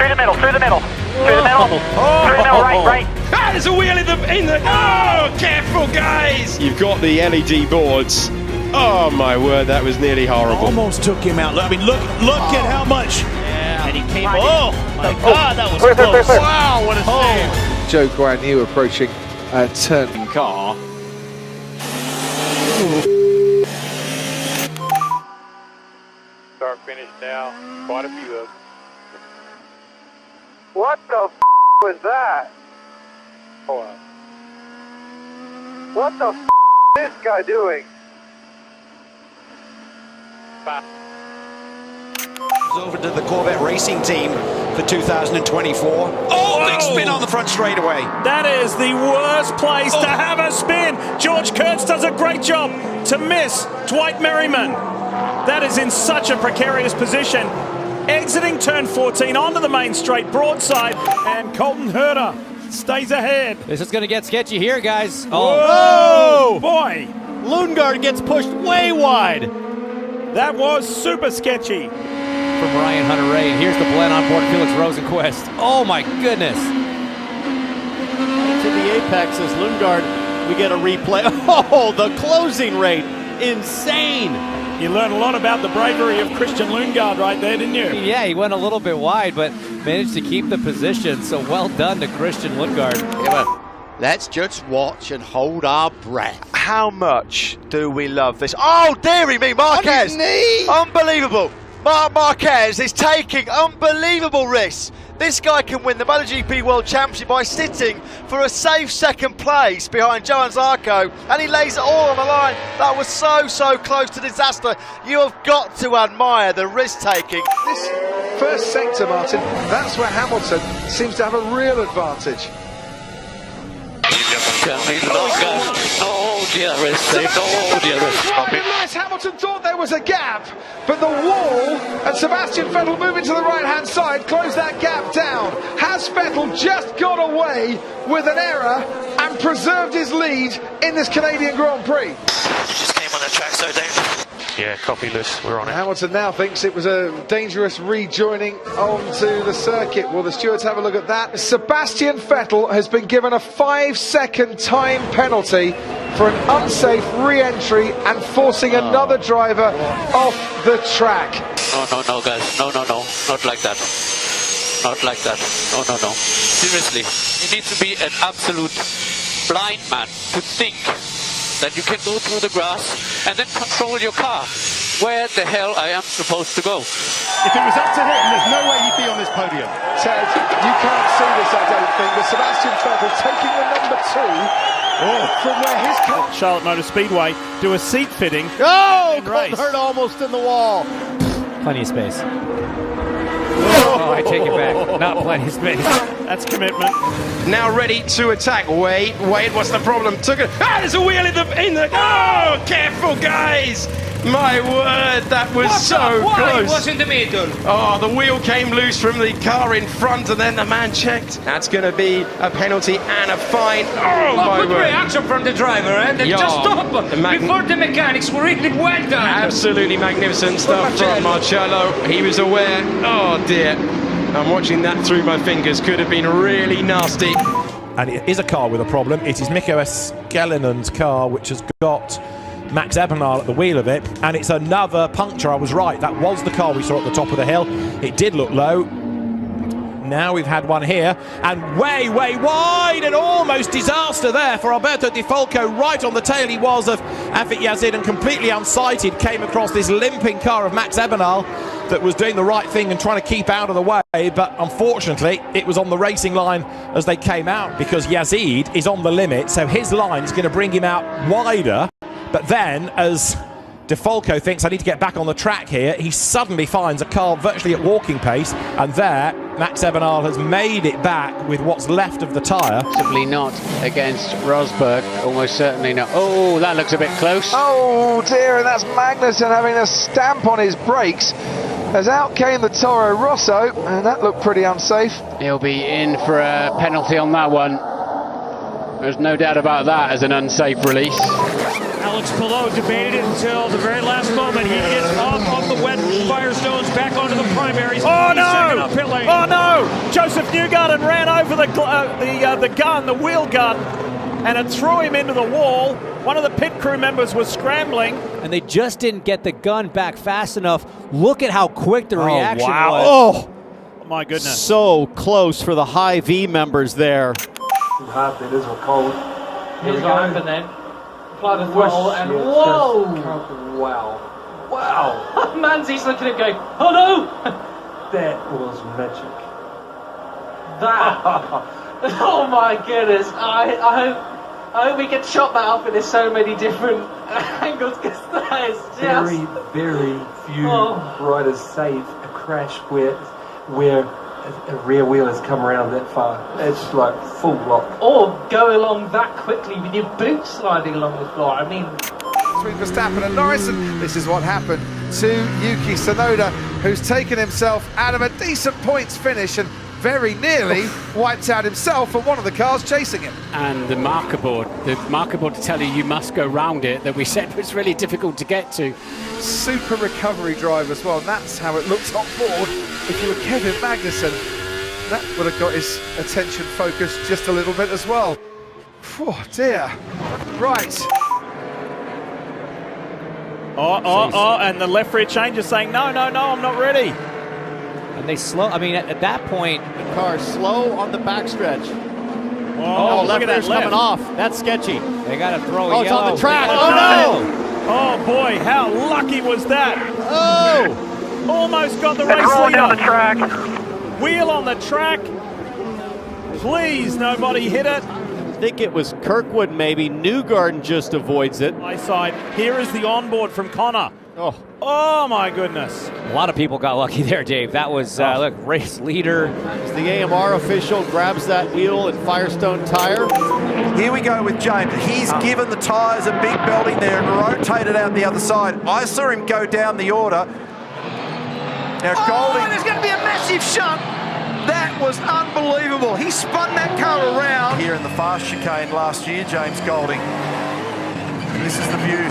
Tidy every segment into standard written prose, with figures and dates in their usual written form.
through the middle, through the middle, through the middle, through the middle, right. Ah, there's a wheel in the, oh, careful guys! You've got the LED boards. Oh my word, that was nearly horrible. Almost took him out. I mean, look at how much. Yeah, and he came, oh my God, that was close. Wow, what a save. Joe Guan Yu approaching turn. Car. Start finish now, quite a few of them. What the f was that? Oh, wow. What the f is this guy doing? Over to the Corvette racing team for 2024. Oh, big spin on the front straightaway. That is the worst place to have a spin. George Kurtz does a great job to miss Dwight Merriman. That is in such a precarious position. Exiting turn 14 onto the main straight broadside, and Colton Herter stays ahead. This is going to get sketchy here, guys. Oh, boy. Lundgaard gets pushed way wide. That was super sketchy. From Ryan Hunter-Reay, and here's the blend on board Felix Rosenquist. Oh my goodness. To the apex as Lundgaard, we get a replay. Oh, the closing rate, insane. You learned a lot about the bravery of Christian Lundgaard right there, didn't you? Yeah, he went a little bit wide, but managed to keep the position. So well done to Christian Lundgaard. Yeah, well, let's just watch and hold our breath. How much do we love this? Oh, dearie me, Marquez! Unbelievable! Marc Marquez is taking unbelievable risks. This guy can win the MotoGP World Championship by sitting for a safe second place behind Johann Zarco, and he lays it all on the line. That was so close to disaster. You have got to admire the risk taking. This first sector, Martin, that's where Hamilton seems to have a real advantage. Lewis Hamilton thought there was a gap, but the wall and Sebastian Vettel moving to the right-hand side closed that gap down. Has Vettel just got away with an error and preserved his lead in this Canadian Grand Prix? Just came on the track so dangerous. Yeah, copy Lewis, we're on it. Hamilton now thinks it was a dangerous rejoining onto the circuit. Well, the stewards have a look at that. Sebastian Vettel has been given a 5-second time penalty for an unsafe re-entry and forcing another driver off the track. No, guys. No. Not like that. Not like that. No. Seriously. You need to be an absolute blind man to think that you can go through the grass and then control your car. Where the hell I am supposed to go? If it was up to him, there's no way he'd be on this podium. Ted, you can't see this, I don't think, but Sebastian Vettel taking the number 2 from where his car... Charlotte Motor Speedway do a seat fitting. Oh, Colton Herta almost in the wall. Plenty of space. Oh, I take it back. Not plenty of space. That's commitment. Now ready to attack. Wait, what's the problem? Took it. Ah, there's a wheel in the, oh, careful guys! My word, that was so close. It was in the middle. Oh, the wheel came loose from the car in front, and then the man checked. That's going to be a penalty and a fine. Oh, my good word. reaction from the driver, and Yeah, just stop before the mechanics were really well done. Absolutely magnificent stuff from Marcello. He was aware. Oh, dear. I'm watching that through my fingers. Could have been really nasty. And it is a car with a problem. It is Mikko Eskellinen's car, which has got Max Ebernahl at the wheel of it, and it's another puncture. I was right, that was the car we saw at the top of the hill. It did look low. Now we've had one here, and way wide, and almost disaster there for Alberto Di Folco. Right on the tail he was of Afit Yazid, and completely unsighted came across this limping car of Max Ebernahl that was doing the right thing and trying to keep out of the way, but unfortunately it was on the racing line as they came out, because Yazid is on the limit, so his line's going to bring him out wider. But then, as Di Folco thinks, I need to get back on the track here, he suddenly finds a car virtually at walking pace, and there, Max Ebernahl has made it back with what's left of the tyre. Possibly not against Rosberg, almost certainly not. Oh, that looks a bit close. Oh dear, and that's Magnussen having a stamp on his brakes, as out came the Toro Rosso, and that looked pretty unsafe. He'll be in for a penalty on that one. There's no doubt about that as an unsafe release. Alex Palou debated it until the very last moment. He gets off the wet Firestones back onto the primaries. Oh no! Oh no! the gun, the wheel gun, and it threw him into the wall. One of the pit crew members was scrambling. And they just didn't get the gun back fast enough. Look at how quick the reaction was. Oh, my goodness. So close for the high V members there. Hard that is, or cold. Here's what happened then. Apply the throttle and whoa! Wow. Wow. Manzi's looking at him going, oh no! That was magic. That. Oh my goodness. I hope we can chop that up into so many different angles, because that is just... Very few riders save a crash where a rear wheel has come around that far. It's like full lock. Or go along that quickly with your boots sliding along the floor. I mean... Between Verstappen and Norris, and this is what happened to Yuki Tsunoda, who's taken himself out of a decent points finish and very nearly wiped out himself and one of the cars chasing him. And the marker board to tell you must go round it, that we said was really difficult to get to. Super recovery drive as well, and that's how it looks on board. If you were Kevin Magnussen, that would have got his attention focused just a little bit as well. Oh dear. Right. And the left rear change is saying, no, I'm not ready. And they slow, I mean, at that point... The car's slow on the backstretch. Oh, left rear's coming off. That's sketchy. They got to throw it's on the track. Oh, no! Oh, boy, how lucky was that? Oh! Almost got the race leader. On the track. Wheel on the track. Please, nobody hit it. I think it was Kirkwood maybe. Newgarden just avoids it. My side. Here is the onboard from Connor. Oh my goodness. A lot of people got lucky there, Dave. That was, look, race leader. As the AMR official grabs that wheel at Firestone Tire. Here we go with James. He's given the tyres a big belting there and rotated out the other side. I saw him go down the order. Now Golding... there's going to be a massive shunt. That was unbelievable. He spun that car around. Here in the fast chicane last year, James Golding. This is the view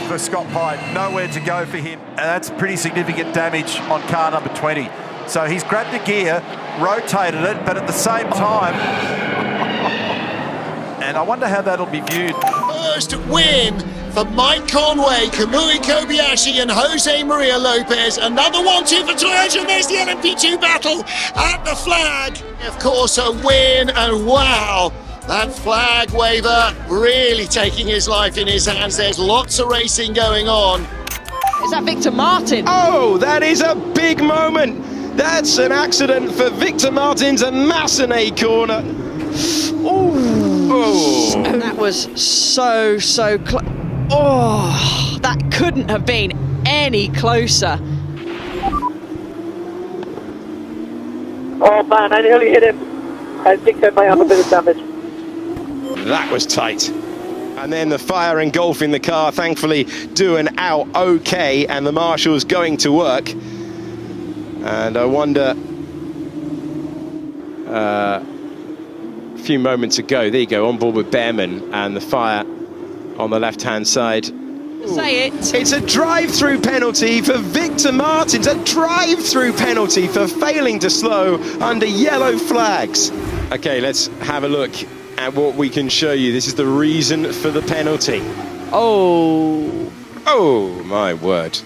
for Scott Pye. Nowhere to go for him. And that's pretty significant damage on car number 20. So he's grabbed a gear, rotated it, but at the same time... And I wonder how that'll be viewed. First win for Mike Conway, Kamui Kobayashi and Jose Maria Lopez. Another 1-2 for Toyota. There's the LMP2 battle at the flag. Of course, a win, and wow, that flag waver really taking his life in his hands. There's lots of racing going on. Is that Victor Martin? Oh, that is a big moment. That's an accident for Victor Martin's Massenet corner. Oh, that was so close. Oh, that couldn't have been any closer. Oh man, I nearly hit him. I think I might have a bit of damage. that was tight. And then the fire engulfing the car, thankfully doing out okay, and the marshal's going to work. And I wonder, a few moments ago, there you go, on board with Behrman, and the fire on the left-hand side. Say it. It's a drive-through penalty for Victor Martins, a drive-through penalty for failing to slow under yellow flags. Okay, let's have a look at what we can show you. This is the reason for the penalty. Oh my word.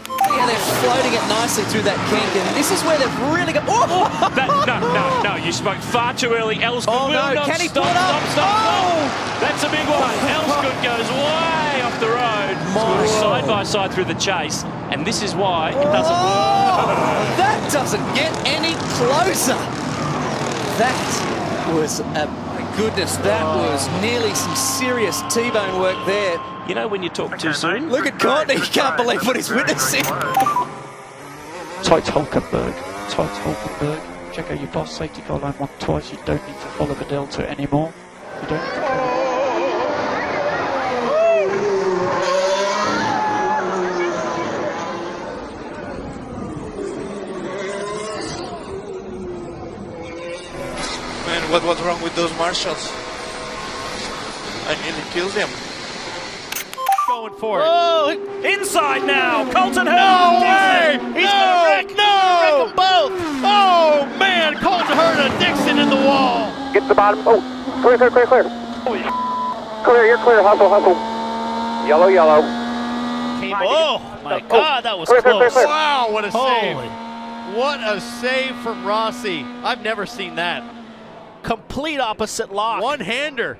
Yeah, they're floating it nicely through that kink, and this is where they've really got. No, you spoke far too early. Elsgood will not can he stop. pull it up? Stop. That's a big one. Elsgood goes way off the road. Side by side through the chase, and this is why it doesn't work. That doesn't get any closer. That was my goodness. That was nearly some serious T-bone work there. You know when you talk too soon? Look at Courtney, he can't believe what he's witnessing. Tight Hulkenberg. Check out your boss safety car line 1 twice. You don't need to follow the delta anymore. You don't need to Man, what was wrong with those marshals? I nearly killed them. Going for it. Oh, inside now. Colton Hurd. No way! He's gonna wreck them both. Oh man, Colton Hurd and Dixon running the wall. Get to the bottom. Oh, clear. Clear, you're clear. Hustle. Yellow. Oh my God, that was Clear. close. Wow, what a save. What a save from Rossi. I've never seen that. Complete opposite lock. One-hander.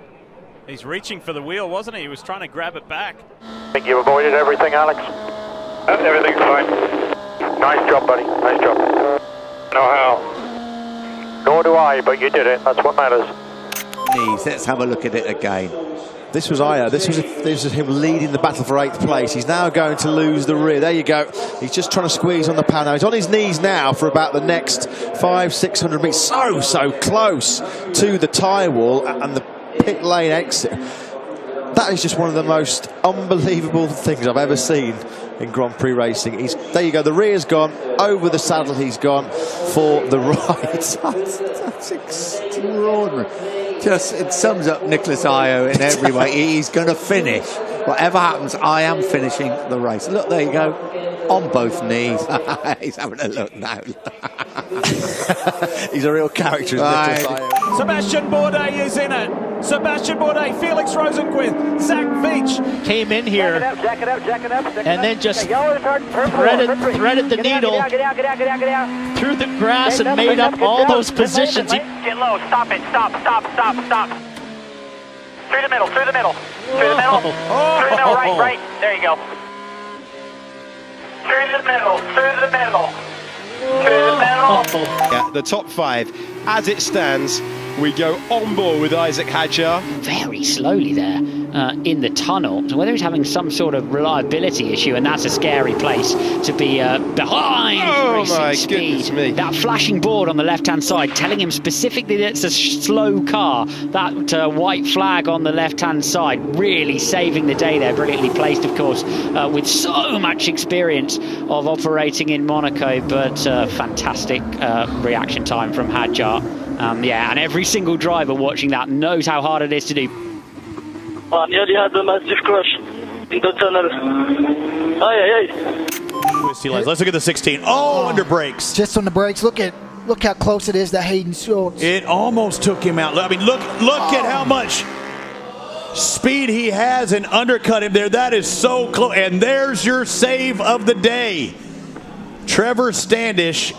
He's reaching for the wheel, wasn't he? He was trying to grab it back. I think you avoided everything, Alex. Everything's fine. Nice job, buddy. Nice job. No how. Nor do I, but you did it. That's what matters. Let's have a look at it again. This was Io. This was him leading the battle for 8th place. He's now going to lose the rear. There you go. He's just trying to squeeze on the panel. He's on his knees now for about the next 500-600 meters. So close to the tyre wall and the pit lane exit. That is just one of the most unbelievable things I've ever seen in Grand Prix racing. There you go. The rear's gone. Over the saddle he's gone for the right. That's extraordinary. It sums up Nicholas Io in every way. He's going to finish. Whatever happens, I am finishing the race. Look, there you go. On both knees. He's having a look now. He's a real character, Nicholas Io. Sebastian Bourdais is in it. Sebastian Bourdais, Felix Rosenquist, Zach Veach. Came in here Jack it up. and then just threaded the needle through the grass and made up all those positions. Get low. Stop it. Stop. Through the middle. Through the middle. Right. There you go. Through the middle. Yeah, the top 5, as it stands, we go on board with Isaac Hadjar. Very slowly there in the tunnel. So whether he's having some sort of reliability issue, and that's a scary place to be behind racing speed. Me. That flashing board on the left-hand side telling him specifically that it's a slow car. That white flag on the left-hand side really saving the day there. Brilliantly placed, of course, with so much experience of operating in Monaco, but fantastic reaction time from Hadjar. Yeah, and every single driver watching that knows how hard it is to do. Nearly had a massive crash in the tunnel. Let's look at the 16. Oh, under brakes. Just on the brakes. Look how close it is to Hayden Schultz. It almost took him out. I mean, look at how much speed he has and undercut him there. That is so close. And there's your save of the day. Trevor Standish